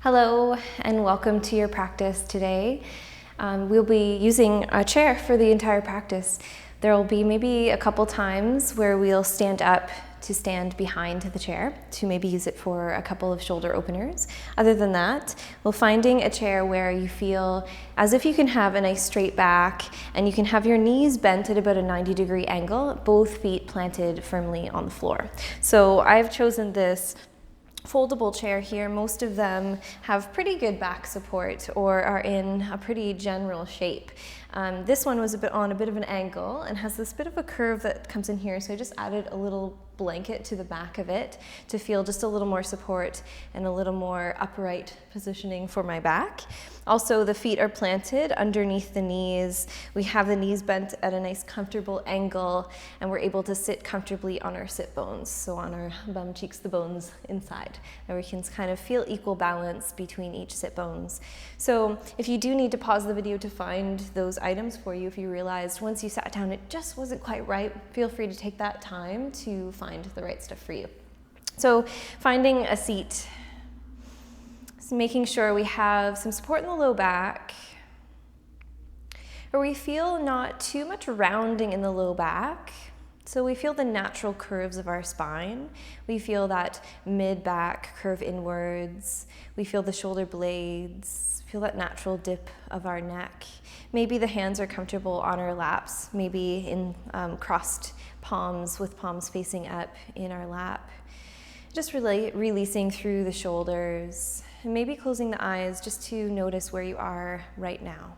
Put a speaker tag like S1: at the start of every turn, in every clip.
S1: Hello and welcome to your practice today. We'll be using a chair for the entire practice. There will be maybe a couple times where we'll stand up to stand behind the chair to maybe use it for a couple of shoulder openers. Other than that, we're finding a chair where you feel as if you can have a nice straight back and you can have your knees bent at about a 90-degree angle, both feet planted firmly on the floor. So I've chosen this foldable chair here. Most of them have pretty good back support or are in a pretty general shape. This one was on a bit of an angle and has this bit of a curve that comes in here, so I just added a little blanket to the back of it to feel just a little more support and a little more upright positioning for my back. Also, the feet are planted underneath the knees. We have the knees bent at a nice comfortable angle, and we're able to sit comfortably on our sit bones, so on our bum cheeks, the bones inside, and we can kind of feel equal balance between each sit bones. So if you do need to pause the video to find those items for you, if you realized once you sat down it just wasn't quite right, feel free to take that time to find the right stuff for you. So finding a seat, so making sure we have some support in the low back, or we feel not too much rounding in the low back. So we feel the natural curves of our spine. We feel that mid-back curve inwards. We feel the shoulder blades. Feel that natural dip of our neck. Maybe the hands are comfortable on our laps, maybe in crossed palms with palms facing up in our lap. Just releasing through the shoulders and maybe closing the eyes just to notice where you are right now.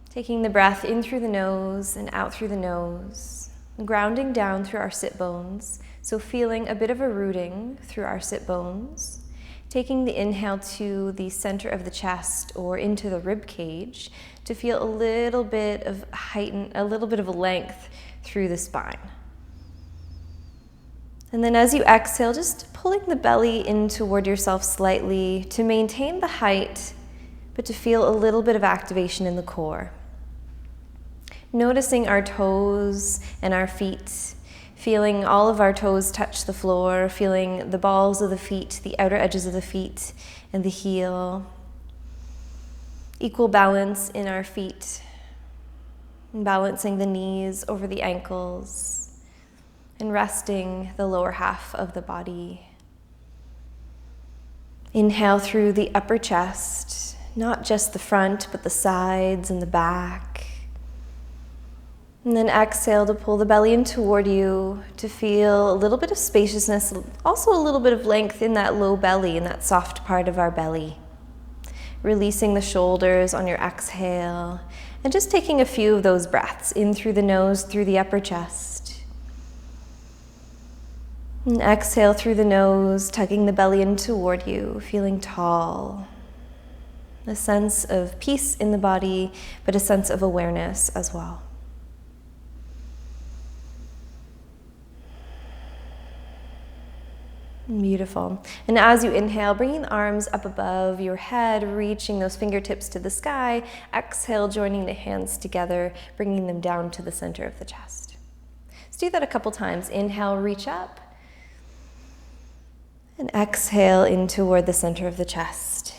S1: Taking the breath in through the nose and out through the nose, grounding down through our sit bones, so feeling a bit of a rooting through our sit bones. Taking the inhale to the center of the chest or into the rib cage to feel a little bit of length through the spine. And then as you exhale, just pulling the belly in toward yourself slightly to maintain the height, but to feel a little bit of activation in the core. Noticing our toes and our feet, feeling all of our toes touch the floor, feeling the balls of the feet, the outer edges of the feet, and the heel. Equal balance in our feet, and balancing the knees over the ankles, and resting the lower half of the body. Inhale through the upper chest, not just the front, but the sides and the back. And then exhale to pull the belly in toward you to feel a little bit of spaciousness, also a little bit of length in that low belly, in that soft part of our belly. Releasing the shoulders on your exhale and just taking a few of those breaths in through the nose, through the upper chest. And exhale through the nose, tugging the belly in toward you, feeling tall. A sense of peace in the body, but a sense of awareness as well. Beautiful. And as you inhale, bringing the arms up above your head, reaching those fingertips to the sky. Exhale, joining the hands together, bringing them down to the center of the chest. Let's do that a couple times. Inhale, reach up. And exhale in toward the center of the chest.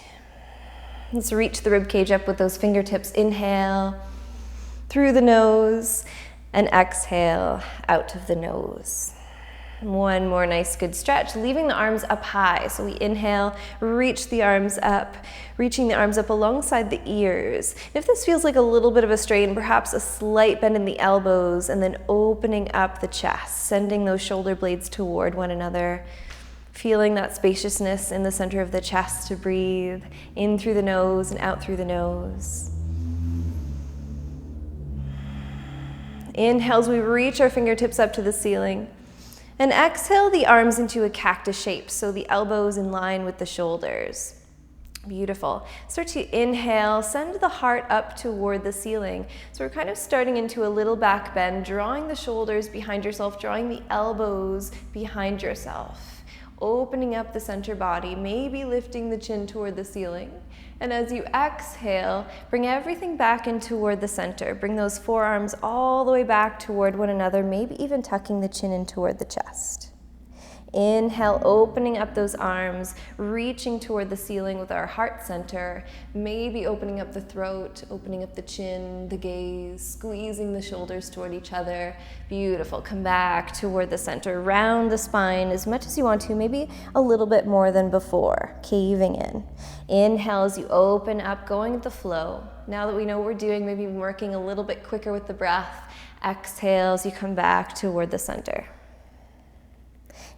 S1: Let's reach the rib cage up with those fingertips. Inhale through the nose and exhale out of the nose. One more nice good stretch, leaving the arms up high. So we inhale, reach the arms up, reaching the arms up alongside the ears. If this feels like a little bit of a strain, perhaps a slight bend in the elbows, and then opening up the chest, sending those shoulder blades toward one another. Feeling that spaciousness in the center of the chest to breathe in through the nose and out through the nose. Inhale as we reach our fingertips up to the ceiling. And exhale the arms into a cactus shape, so the elbows in line with the shoulders. Beautiful. Start to inhale, send the heart up toward the ceiling. So we're kind of starting into a little back bend, drawing the shoulders behind yourself, drawing the elbows behind yourself. Opening up the center body, maybe lifting the chin toward the ceiling. And as you exhale, bring everything back in toward the center. Bring those forearms all the way back toward one another, maybe even tucking the chin in toward the chest. Inhale, opening up those arms, reaching toward the ceiling with our heart center, maybe opening up the throat, opening up the chin, the gaze, squeezing the shoulders toward each other. Beautiful. Come back toward the center. Round the spine as much as you want to, maybe a little bit more than before, caving in. Inhale as you open up, going with the flow. Now that we know what we're doing, maybe working a little bit quicker with the breath. Exhale as you come back toward the center.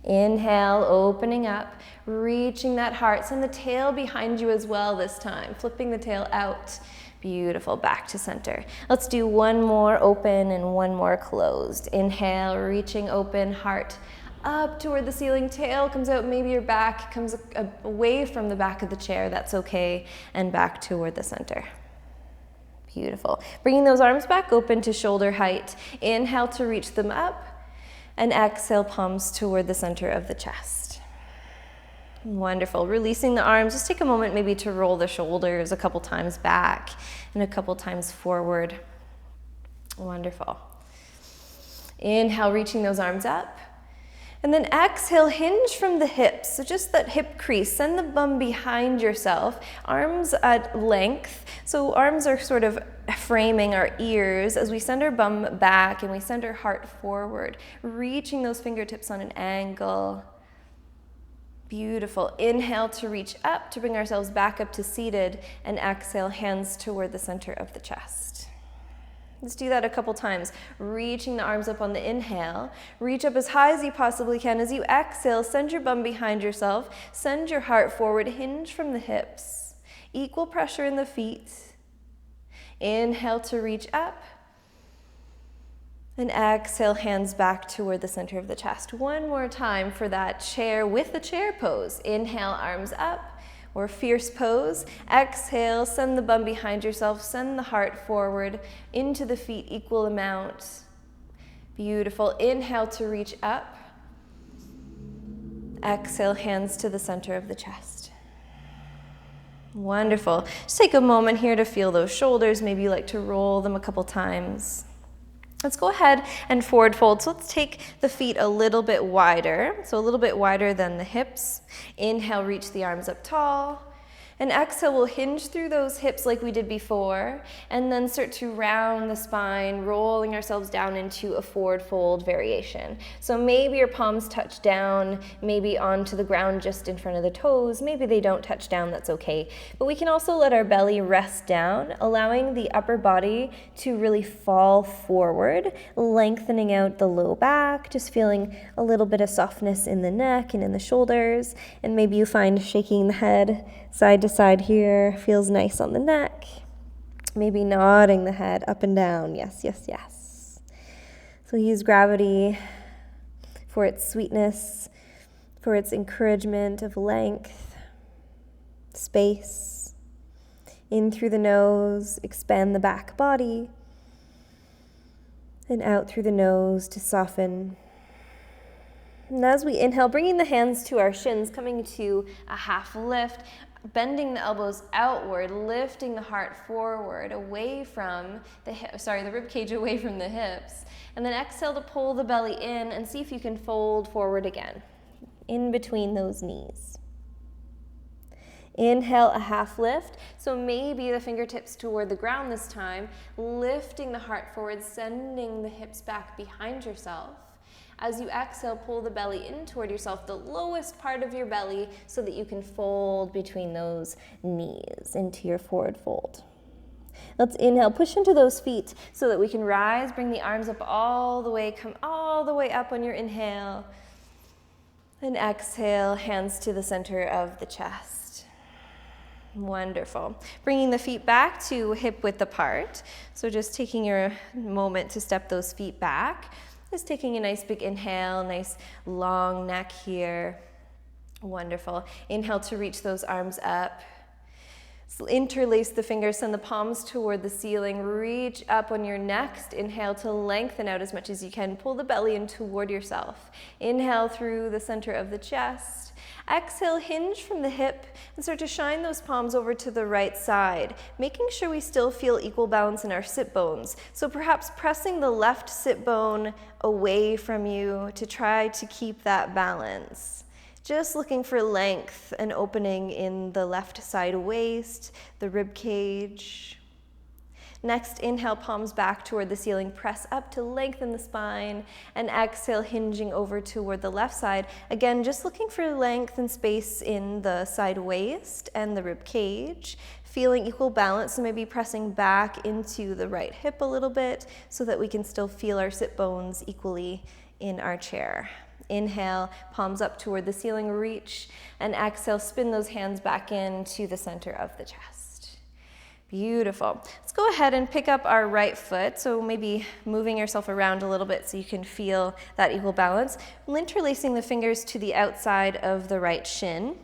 S1: Inhale, opening up, reaching that heart. Send the tail behind you as well this time, flipping the tail out. Beautiful, back to center. Let's do one more open and one more closed. Inhale, reaching open, heart up toward the ceiling, tail comes out, maybe your back comes away from the back of the chair, that's okay, and back toward the center. Beautiful. Bringing those arms back open to shoulder height. Inhale to reach them up. And exhale, palms toward the center of the chest. Wonderful. Releasing the arms. Just take a moment maybe to roll the shoulders a couple times back and a couple times forward. Wonderful. Inhale, reaching those arms up. And then exhale, hinge from the hips. So just that hip crease. Send the bum behind yourself. Arms at length. So arms are sort of framing our ears as we send our bum back and we send our heart forward. Reaching those fingertips on an angle. Beautiful. Inhale to reach up to bring ourselves back up to seated. And exhale, hands toward the center of the chest. Let's do that a couple times. Reaching the arms up on the inhale. Reach up as high as you possibly can. As you exhale, send your bum behind yourself. Send your heart forward. Hinge from the hips. Equal pressure in the feet. Inhale to reach up. And exhale, hands back toward the center of the chest. One more time for that chair with the chair pose. Inhale, arms up. Or fierce pose. Exhale, send the bum behind yourself, send the heart forward, into the feet, equal amount. Beautiful. Inhale to reach up. Exhale, hands to the center of the chest. Wonderful. Just take a moment here to feel those shoulders. Maybe you like to roll them a couple times. Let's go ahead and forward fold. So let's take the feet a little bit wider. So a little bit wider than the hips. Inhale, reach the arms up tall. And exhale, we'll hinge through those hips like we did before, and then start to round the spine, rolling ourselves down into a forward fold variation. So maybe your palms touch down, maybe onto the ground just in front of the toes. Maybe they don't touch down, that's okay. But we can also let our belly rest down, allowing the upper body to really fall forward, lengthening out the low back, just feeling a little bit of softness in the neck and in the shoulders. And maybe you find shaking the head side to side here feels nice on the neck. Maybe nodding the head up and down. Yes, yes, yes. So use gravity for its sweetness, for its encouragement of length, space. In through the nose, expand the back body. And out through the nose to soften. And as we inhale, bringing the hands to our shins, coming to a half lift, bending the elbows outward, lifting the heart forward, away from the rib cage away from the hips. And then exhale to pull the belly in and see if you can fold forward again, in between those knees. Inhale, a half lift. So maybe the fingertips toward the ground this time, lifting the heart forward, sending the hips back behind yourself. As you exhale, pull the belly in toward yourself, the lowest part of your belly, so that you can fold between those knees into your forward fold. Let's inhale, push into those feet so that we can rise, bring the arms up all the way, come all the way up on your inhale. And exhale, hands to the center of the chest. Wonderful. Bringing the feet back to hip width apart. So just taking your moment to step those feet back. Just taking a nice big inhale, nice long neck here. Wonderful. Inhale to reach those arms up. So interlace the fingers, send the palms toward the ceiling, reach up on your next inhale to lengthen out as much as you can. Pull the belly in toward yourself. Inhale through the center of the chest. Exhale, hinge from the hip and start to shine those palms over to the right side, making sure we still feel equal balance in our sit bones. So perhaps pressing the left sit bone away from you to try to keep that balance. Just looking for length and opening in the left side waist, the rib cage. Next, inhale, palms back toward the ceiling, press up to lengthen the spine, and exhale, hinging over toward the left side. Again, just looking for length and space in the side waist and the rib cage, feeling equal balance, so maybe pressing back into the right hip a little bit so that we can still feel our sit bones equally in our chair. Inhale, palms up toward the ceiling, reach, and exhale, spin those hands back into the center of the chest. Beautiful. Let's go ahead and pick up our right foot. So maybe moving yourself around a little bit so you can feel that equal balance. Interlacing the fingers to the outside of the right shin.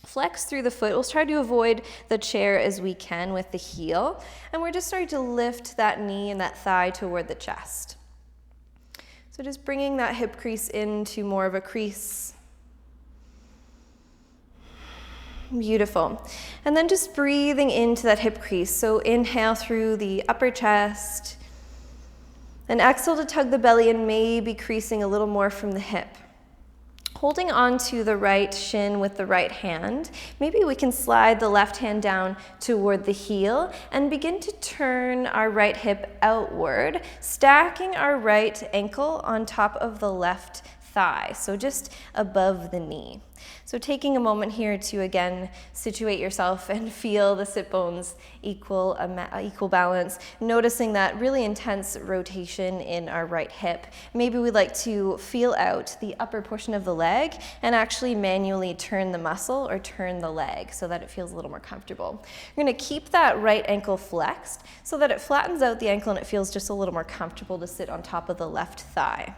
S1: Flex through the foot. We'll try to avoid the chair as we can with the heel. And we're just starting to lift that knee and that thigh toward the chest. So just bringing that hip crease into more of a crease. Beautiful. And then just breathing into that hip crease. So inhale through the upper chest. And exhale to tug the belly and maybe creasing a little more from the hip. Holding on to the right shin with the right hand, maybe we can slide the left hand down toward the heel and begin to turn our right hip outward, stacking our right ankle on top of the left thigh, so just above the knee. So taking a moment here to again situate yourself and feel the sit bones equal balance, noticing that really intense rotation in our right hip. Maybe we'd like to feel out the upper portion of the leg and actually manually turn the muscle or turn the leg so that it feels a little more comfortable. You're going to keep that right ankle flexed so that it flattens out the ankle and it feels just a little more comfortable to sit on top of the left thigh.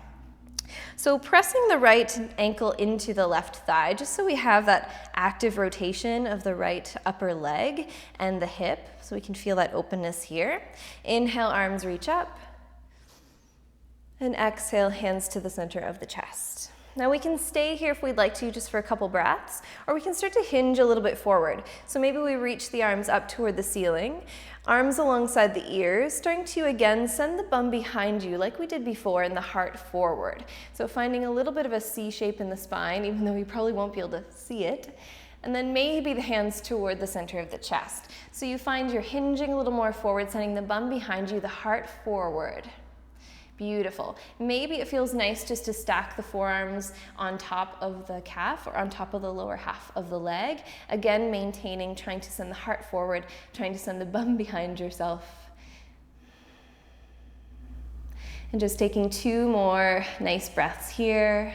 S1: So pressing the right ankle into the left thigh, just so we have that active rotation of the right upper leg and the hip, so we can feel that openness here. Inhale, arms reach up, and exhale, hands to the center of the chest. Now we can stay here if we'd like to, just for a couple breaths, or we can start to hinge a little bit forward. So maybe we reach the arms up toward the ceiling, arms alongside the ears, starting to again send the bum behind you like we did before and the heart forward. So finding a little bit of a C shape in the spine, even though you probably won't be able to see it. And then maybe the hands toward the center of the chest. So you find you're hinging a little more forward, sending the bum behind you, the heart forward. Beautiful. Maybe it feels nice just to stack the forearms on top of the calf or on top of the lower half of the leg. Again, maintaining, trying to send the heart forward, trying to send the bum behind yourself. And just taking 2 more nice breaths here.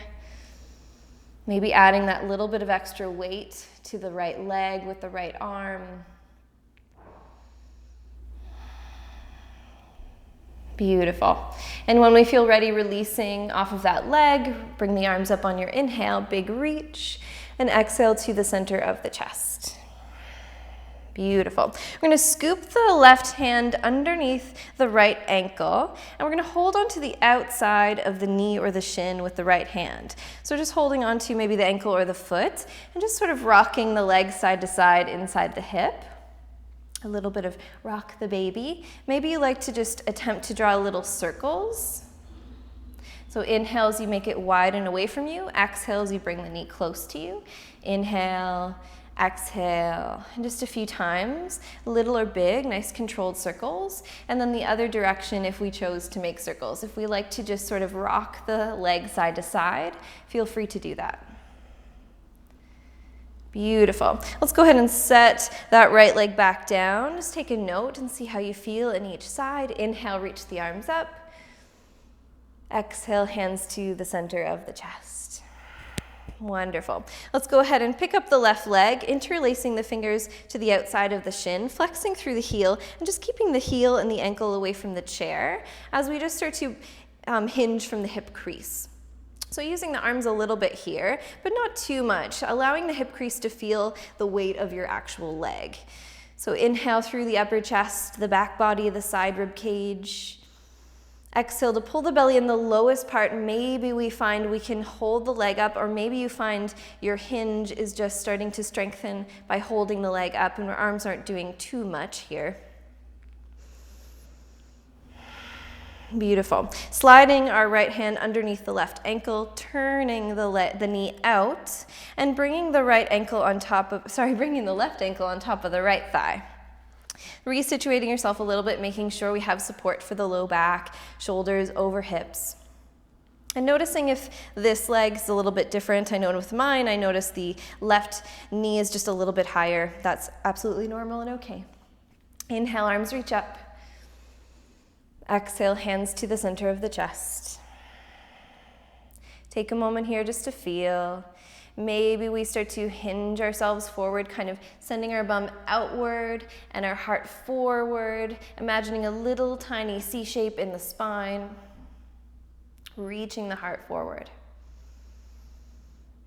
S1: Maybe adding that little bit of extra weight to the right leg with the right arm. Beautiful. And when we feel ready, releasing off of that leg, bring the arms up on your inhale, big reach, and exhale to the center of the chest. Beautiful. We're going to scoop the left hand underneath the right ankle, and we're going to hold onto the outside of the knee or the shin with the right hand. So just holding onto maybe the ankle or the foot, and just sort of rocking the leg side to side inside the hip. A little bit of rock the baby. Maybe you like to just attempt to draw little circles. So inhale as you make it wide and away from you. Exhale as you bring the knee close to you. Inhale, exhale, and just a few times, little or big, nice controlled circles. And then the other direction if we chose to make circles. If we like to just sort of rock the leg side to side, feel free to do that. Beautiful. Let's go ahead and set that right leg back down. Just take a note and see how you feel in each side. Inhale, reach the arms up. Exhale, hands to the center of the chest. Wonderful. Let's go ahead and pick up the left leg, interlacing the fingers to the outside of the shin, flexing through the heel, and just keeping the heel and the ankle away from the chair as we just start to hinge from the hip crease. So using the arms a little bit here, but not too much, allowing the hip crease to feel the weight of your actual leg. So inhale through the upper chest, the back body, the side rib cage. Exhale to pull the belly in the lowest part. Maybe we find we can hold the leg up, or maybe you find your hinge is just starting to strengthen by holding the leg up and our arms aren't doing too much here. Beautiful. Sliding our right hand underneath the left ankle, turning the knee out, and bringing the left ankle on top of the right thigh. Resituating yourself a little bit, making sure we have support for the low back, shoulders over hips. And noticing if this leg's a little bit different. I know with mine, I notice the left knee is just a little bit higher. That's absolutely normal and okay. Inhale, arms reach up. Exhale, hands to the center of the chest. Take a moment here just to feel. Maybe we start to hinge ourselves forward, kind of sending our bum outward and our heart forward, imagining a little tiny C shape in the spine, reaching the heart forward.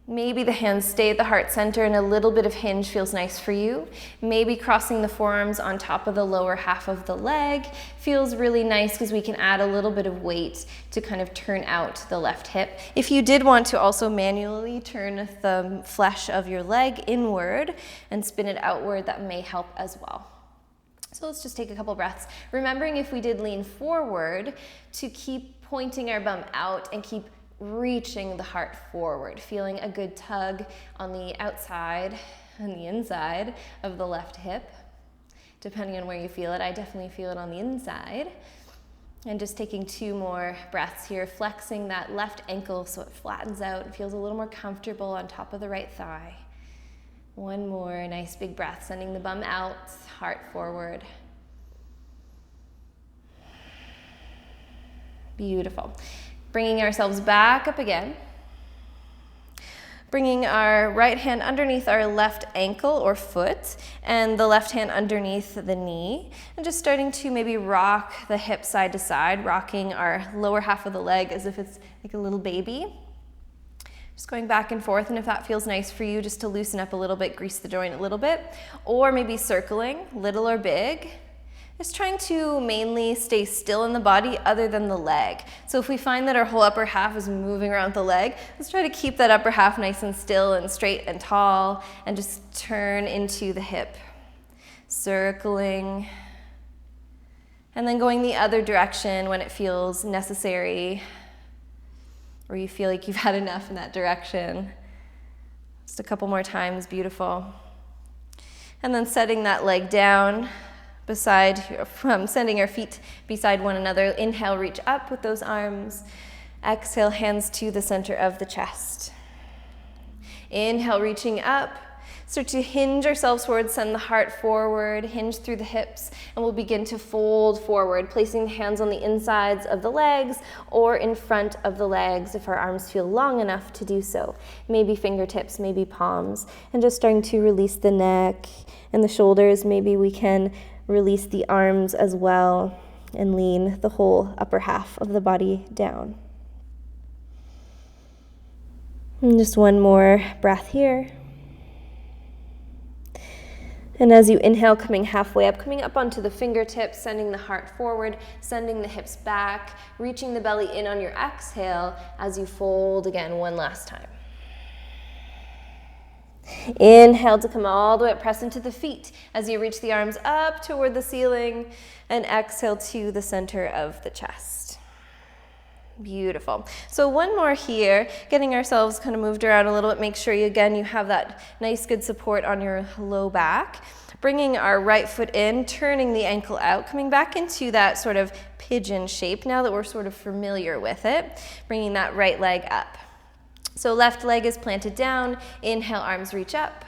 S1: Maybe the hands stay at the heart center and a little bit of hinge feels nice for you. Maybe crossing the forearms on top of the lower half of the leg feels really nice because we can add a little bit of weight to kind of turn out the left hip. If you did want to also manually turn the flesh of your leg inward and spin it outward, that may help as well. So let's just take a couple breaths. Remembering if we did lean forward to keep pointing our bum out and keep reaching the heart forward, feeling a good tug on the outside and the inside of the left hip, depending on where you feel it. I definitely feel it on the inside. And just taking 2 more breaths here, flexing that left ankle so it flattens out and feels a little more comfortable on top of the right thigh. 1 more nice big breath, sending the bum out, heart forward. Beautiful. Bringing ourselves back up again. Bringing our right hand underneath our left ankle or foot and the left hand underneath the knee. And just starting to maybe rock the hip side to side, rocking our lower half of the leg as if it's like a little baby. Just going back and forth, and if that feels nice for you, just to loosen up a little bit, grease the joint a little bit. Or maybe circling, little or big. Just trying to mainly stay still in the body other than the leg. So if we find that our whole upper half is moving around the leg, let's try to keep that upper half nice and still and straight and tall and just turn into the hip. Circling. And then going the other direction when it feels necessary or you feel like you've had enough in that direction. Just a couple more times, beautiful. And then setting that leg down. Sending our feet beside one another. Inhale, reach up with those arms. Exhale, hands to the center of the chest. Inhale, reaching up. Start to hinge ourselves forward, send the heart forward, hinge through the hips, and we'll begin to fold forward, placing the hands on the insides of the legs or in front of the legs if our arms feel long enough to do so. Maybe fingertips, maybe palms, and just starting to release the neck and the shoulders. Maybe we can release the arms as well and lean the whole upper half of the body down. And just 1 more breath here. And as you inhale, coming halfway up, coming up onto the fingertips, sending the heart forward, sending the hips back, reaching the belly in on your exhale as you fold again 1 last time. Inhale to come all the way up, press into the feet as you reach the arms up toward the ceiling, and exhale to the center of the chest. Beautiful. So 1 more here, getting ourselves kind of moved around a little bit. Make sure you have that nice good support on your low back. Bringing our right foot in, turning the ankle out, coming back into that sort of pigeon shape now that we're sort of familiar with it. Bringing that right leg up. So left leg is planted down. Inhale, arms reach up.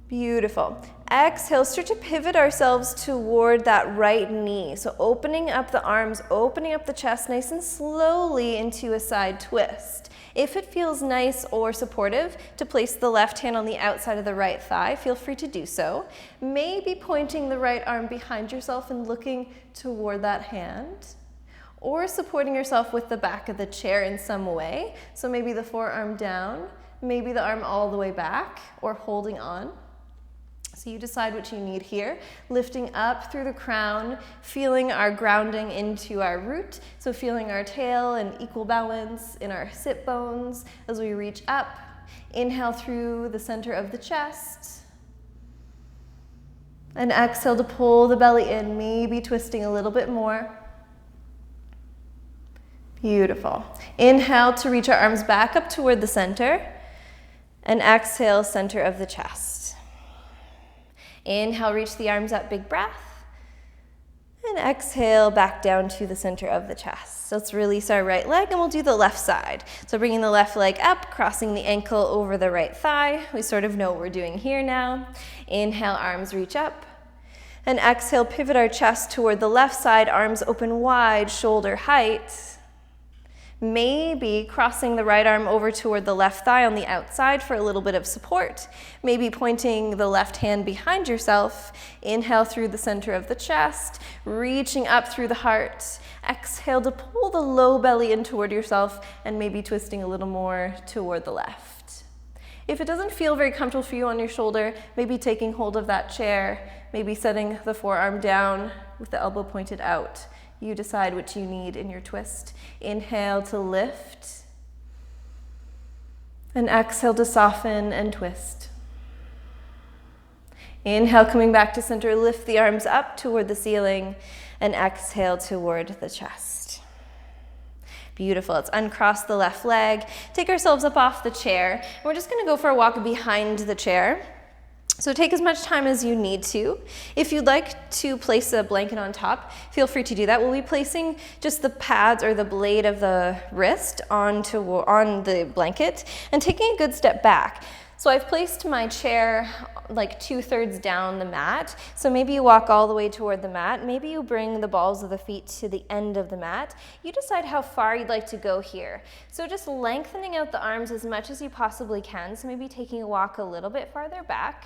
S1: Beautiful. Exhale, start to pivot ourselves toward that right knee. So opening up the arms, opening up the chest nice and slowly into a side twist. If it feels nice or supportive to place the left hand on the outside of the right thigh, feel free to do so. Maybe pointing the right arm behind yourself and looking toward that hand. Or supporting yourself with the back of the chair in some way. So maybe the forearm down, maybe the arm all the way back, or holding on. So you decide what you need here. Lifting up through the crown, feeling our grounding into our root. So feeling our tail in equal balance in our sit bones as we reach up. Inhale through the center of the chest. And exhale to pull the belly in, maybe twisting a little bit more. Beautiful. Inhale to reach our arms back up toward the center. And exhale, center of the chest. Inhale, reach the arms up, big breath. And exhale, back down to the center of the chest. So let's release our right leg and we'll do the left side. So bringing the left leg up, crossing the ankle over the right thigh. We sort of know what we're doing here now. Inhale, arms reach up. And exhale, pivot our chest toward the left side, arms open wide, shoulder height. Maybe crossing the right arm over toward the left thigh on the outside for a little bit of support. Maybe pointing the left hand behind yourself. Inhale through the center of the chest, reaching up through the heart. Exhale to pull the low belly in toward yourself and maybe twisting a little more toward the left. If it doesn't feel very comfortable for you on your shoulder, maybe taking hold of that chair, maybe setting the forearm down with the elbow pointed out. You decide what you need in your twist. Inhale to lift. And exhale to soften and twist. Inhale, coming back to center, lift the arms up toward the ceiling. And exhale toward the chest. Beautiful. Let's uncross the left leg. Take ourselves up off the chair. We're just going to go for a walk behind the chair. So take as much time as you need to. If you'd like to place a blanket on top, feel free to do that. We'll be placing just the pads or the blade of the wrist on the blanket and taking a good step back. So I've placed my chair like 2/3 down the mat. So maybe you walk all the way toward the mat. Maybe you bring the balls of the feet to the end of the mat. You decide how far you'd like to go here. So just lengthening out the arms as much as you possibly can. So maybe taking a walk a little bit farther back.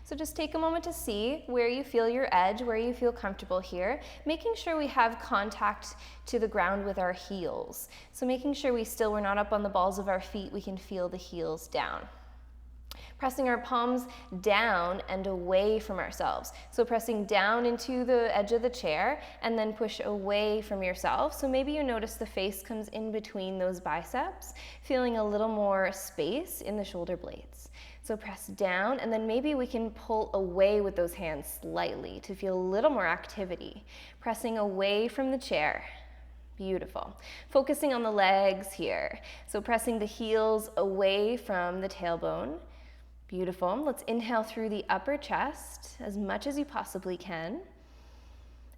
S1: So just take a moment to see where you feel your edge, where you feel comfortable here, making sure we have contact to the ground with our heels. So making sure we're not up on the balls of our feet, we can feel the heels down. Pressing our palms down and away from ourselves. So pressing down into the edge of the chair and then push away from yourself. So maybe you notice the face comes in between those biceps, feeling a little more space in the shoulder blades. So press down and then maybe we can pull away with those hands slightly to feel a little more activity. Pressing away from the chair. Beautiful. Focusing on the legs here. So pressing the heels away from the tailbone. Beautiful. Let's inhale through the upper chest as much as you possibly can.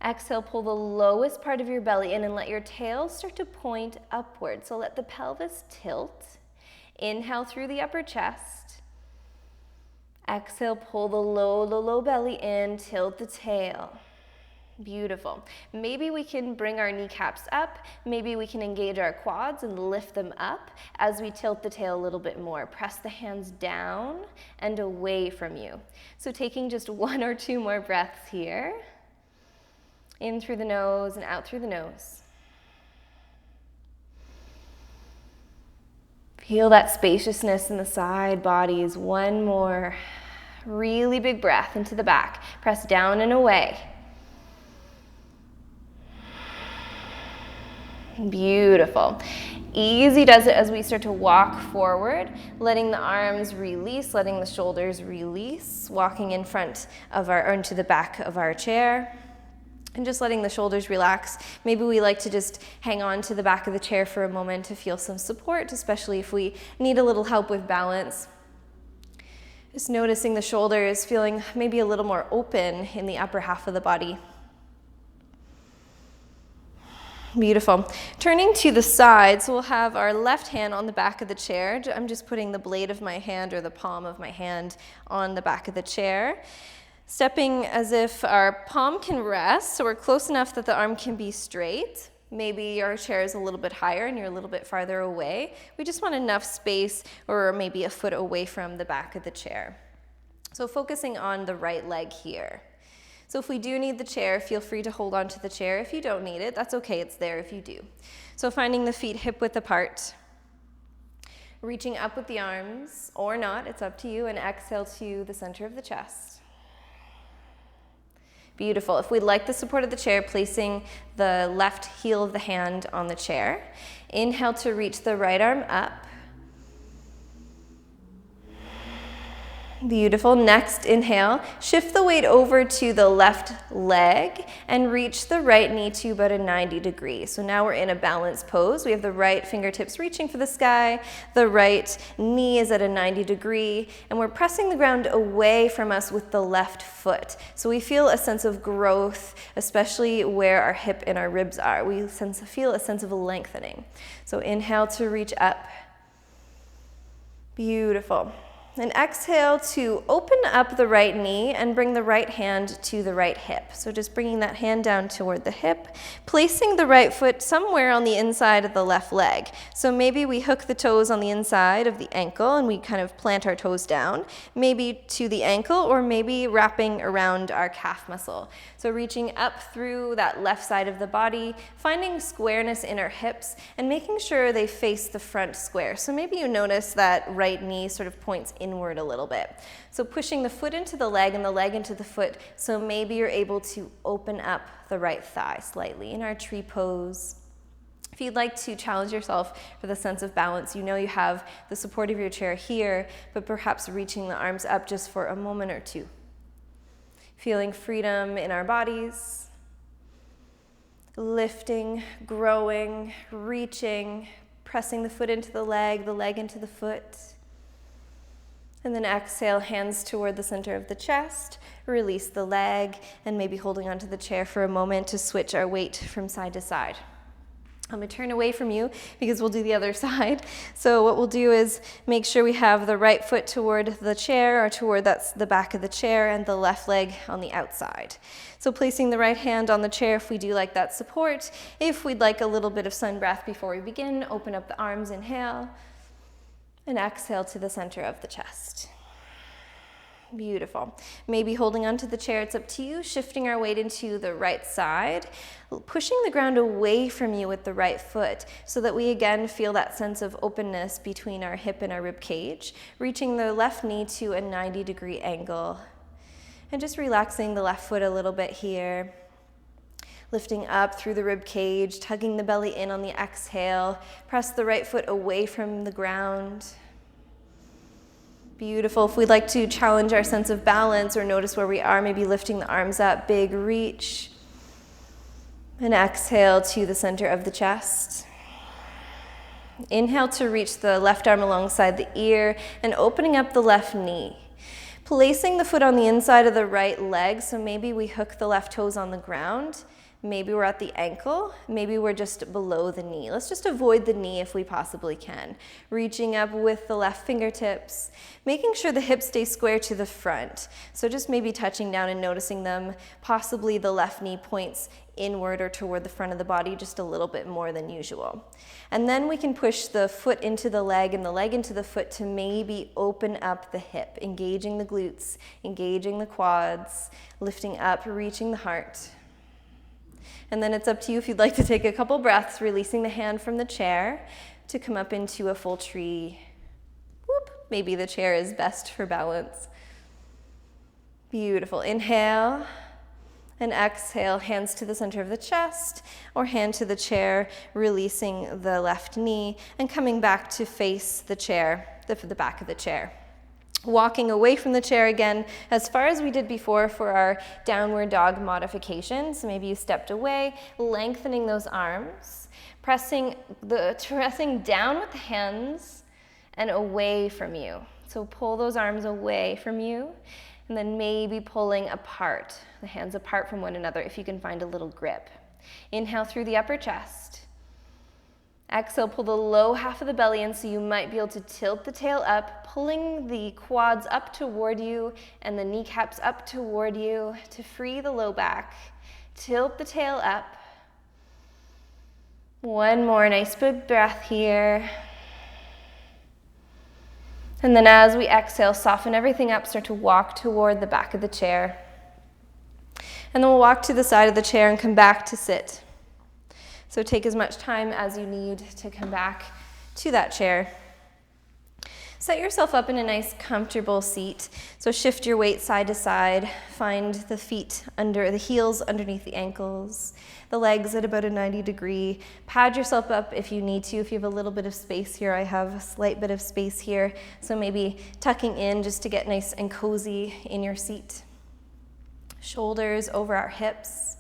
S1: Exhale, pull the lowest part of your belly in and let your tail start to point upward. So let the pelvis tilt. Inhale through the upper chest. Exhale, pull the low belly in, tilt the tail. Beautiful. Maybe we can bring our kneecaps up. Maybe we can engage our quads and lift them up as we tilt the tail a little bit more. Press the hands down and away from you. So taking just 1 or 2 more breaths here. In through the nose and out through the nose. Feel that spaciousness in the side bodies. 1 more really big breath into the back. Press down and away. Beautiful. Easy does it as we start to walk forward, letting the arms release, letting the shoulders release, walking in front of or into the back of our chair. And just letting the shoulders relax. Maybe we like to just hang on to the back of the chair for a moment to feel some support, especially if we need a little help with balance. Just noticing the shoulders, feeling maybe a little more open in the upper half of the body. Beautiful. Turning to the side, so we'll have our left hand on the back of the chair. I'm just putting the blade of my hand or the palm of my hand on the back of the chair. Stepping as if our palm can rest, so we're close enough that the arm can be straight. Maybe our chair is a little bit higher and you're a little bit farther away. We just want enough space or maybe a foot away from the back of the chair. So focusing on the right leg here. So if we do need the chair, feel free to hold on to the chair. If you don't need it, that's okay, it's there if you do. So finding the feet hip width apart. Reaching up with the arms, or not, it's up to you, and exhale to the center of the chest. Beautiful. If we'd like the support of the chair, placing the left heel of the hand on the chair. Inhale to reach the right arm up. Beautiful. Next, inhale, shift the weight over to the left leg and reach the right knee to about a 90 degree. So now we're in a balanced pose. We have the right fingertips reaching for the sky, the right knee is at a 90 degree, and we're pressing the ground away from us with the left foot. So we feel a sense of growth, especially where our hip and our ribs are. We feel a sense of lengthening. So inhale to reach up. Beautiful. And exhale to open up the right knee and bring the right hand to the right hip. So just bringing that hand down toward the hip, placing the right foot somewhere on the inside of the left leg. So maybe we hook the toes on the inside of the ankle and we kind of plant our toes down, maybe to the ankle or maybe wrapping around our calf muscle. So reaching up through that left side of the body, finding squareness in our hips and making sure they face the front square. So maybe you notice that right knee sort of points inward a little bit. So pushing the foot into the leg and the leg into the foot, so maybe you're able to open up the right thigh slightly in our tree pose. If you'd like to challenge yourself for the sense of balance, you know you have the support of your chair here, but perhaps reaching the arms up just for a moment or two. Feeling freedom in our bodies, lifting, growing, reaching, pressing the foot into the leg into the foot. And then exhale, hands toward the center of the chest, release the leg, and maybe holding onto the chair for a moment to switch our weight from side to side. I'm going to turn away from you because we'll do the other side. So what we'll do is make sure we have the right foot toward the chair or toward the back of the chair and the left leg on the outside. So placing the right hand on the chair if we do like that support. If we'd like a little bit of sun breath before we begin, open up the arms, inhale. And exhale to the center of the chest. Beautiful. Maybe holding onto the chair, it's up to you, shifting our weight into the right side, pushing the ground away from you with the right foot so that we again feel that sense of openness between our hip and our rib cage, reaching the left knee to a 90-degree angle, and just relaxing the left foot a little bit here. Lifting up through the rib cage, tugging the belly in on the exhale. Press the right foot away from the ground. Beautiful. If we'd like to challenge our sense of balance or notice where we are, maybe lifting the arms up, big reach. And exhale to the center of the chest. Inhale to reach the left arm alongside the ear and opening up the left knee. Placing the foot on the inside of the right leg, so maybe we hook the left toes on the ground. Maybe we're at the ankle, maybe we're just below the knee. Let's just avoid the knee if we possibly can. Reaching up with the left fingertips, making sure the hips stay square to the front. So just maybe touching down and noticing them. Possibly the left knee points inward or toward the front of the body just a little bit more than usual. And then we can push the foot into the leg and the leg into the foot to maybe open up the hip, engaging the glutes, engaging the quads, lifting up, reaching the heart. And then it's up to you if you'd like to take a couple breaths, releasing the hand from the chair to come up into a full tree. Whoop. Maybe the chair is best for balance. Beautiful. Inhale and exhale, hands to the center of the chest or hand to the chair, releasing the left knee and coming back to face the chair, the back of the chair. Walking away from the chair again as far as we did before for our downward dog modification. So maybe you stepped away, lengthening those arms, pressing down with the hands and away from you. So pull those arms away from you and then maybe pulling apart, the hands apart from one another if you can find a little grip. Inhale through the upper chest. Exhale, pull the low half of the belly in so you might be able to tilt the tail up, pulling the quads up toward you and the kneecaps up toward you to free the low back. Tilt the tail up. One more nice big breath here. And then as we exhale, soften everything up, start to walk toward the back of the chair. And then we'll walk to the side of the chair and come back to sit. So take as much time as you need to come back to that chair. Set yourself up in a nice comfortable seat. So shift your weight side to side. Find the feet under the heels underneath the ankles, the legs at about a 90-degree. Pad yourself up if you need to. If you have a little bit of space here, I have a slight bit of space here. So maybe tucking in just to get nice and cozy in your seat. Shoulders over our hips.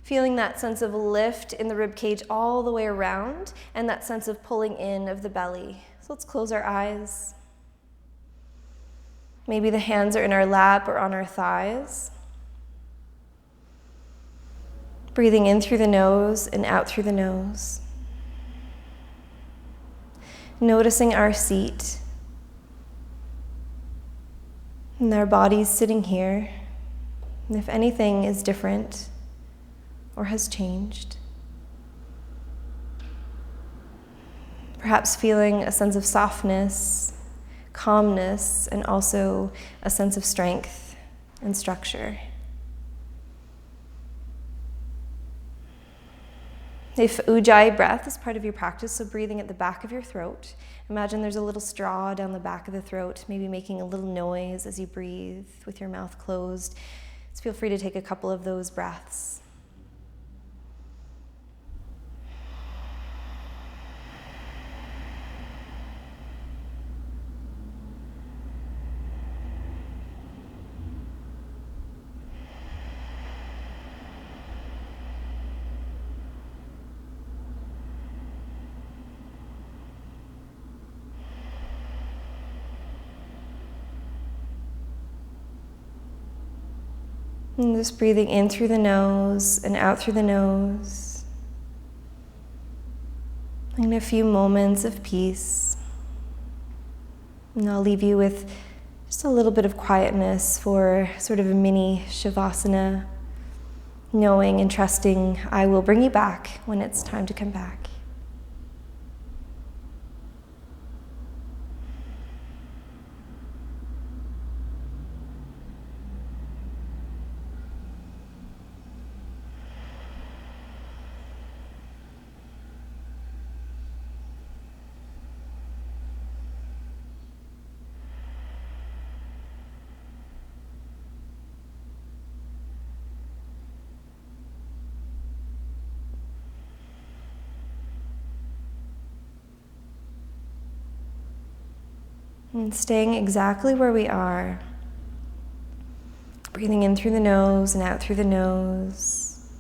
S1: Feeling that sense of lift in the rib cage all the way around and that sense of pulling in of the belly. So let's close our eyes. Maybe the hands are in our lap or on our thighs. Breathing in through the nose and out through the nose. Noticing our seat and our bodies sitting here. And if anything is different or has changed. Perhaps feeling a sense of softness, calmness, and also a sense of strength and structure. If Ujjayi breath is part of your practice, so breathing at the back of your throat, imagine there's a little straw down the back of the throat, maybe making a little noise as you breathe with your mouth closed. So feel free to take a couple of those breaths. And just breathing in through the nose and out through the nose. And a few moments of peace. And I'll leave you with just a little bit of quietness for sort of a mini Shavasana, knowing and trusting I will bring you back when it's time to come back. And staying exactly where we are. Breathing in through the nose and out through the nose.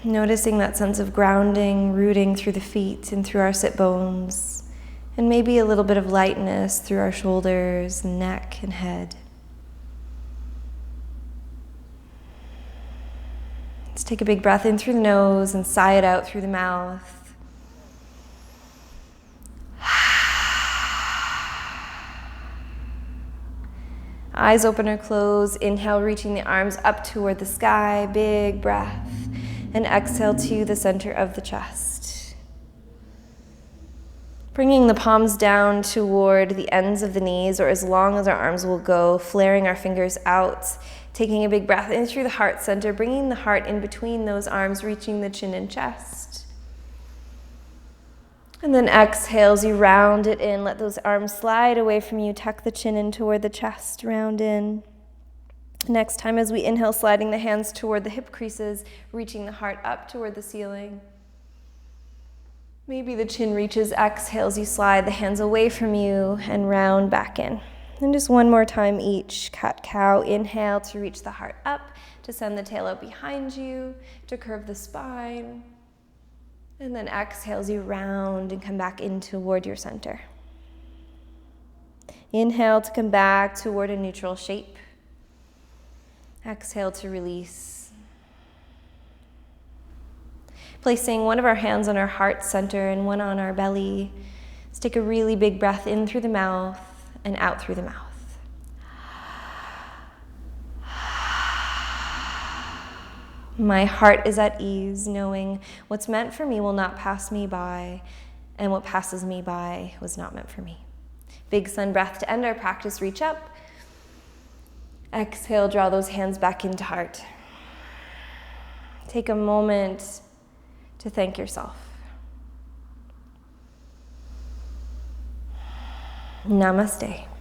S1: Noticing that sense of grounding, rooting through the feet and through our sit bones. And maybe a little bit of lightness through our shoulders, neck, and head. Let's take a big breath in through the nose and sigh it out through the mouth. Eyes open or closed. Inhale, reaching the arms up toward the sky. Big breath. And exhale to the center of the chest. Bringing the palms down toward the ends of the knees, or as long as our arms will go, flaring our fingers out. Taking a big breath in through the heart center, bringing the heart in between those arms, reaching the chin and chest. And then exhale as you round it in. Let those arms slide away from you. Tuck the chin in toward the chest. Round in. Next time as we inhale, sliding the hands toward the hip creases, reaching the heart up toward the ceiling. Maybe the chin reaches. Exhale as you slide the hands away from you and round back in. And just one more time each. Cat-cow. Inhale to reach the heart up, to send the tail out behind you, to curve the spine. And then exhale as you round and come back in toward your center. Inhale to come back toward a neutral shape. Exhale to release. Placing one of our hands on our heart center and one on our belly. Let's take a really big breath in through the mouth and out through the mouth. My heart is at ease, knowing what's meant for me will not pass me by, and what passes me by was not meant for me. Big sun breath to end our practice. Reach up. Exhale, draw those hands back into heart. Take a moment to thank yourself. Namaste.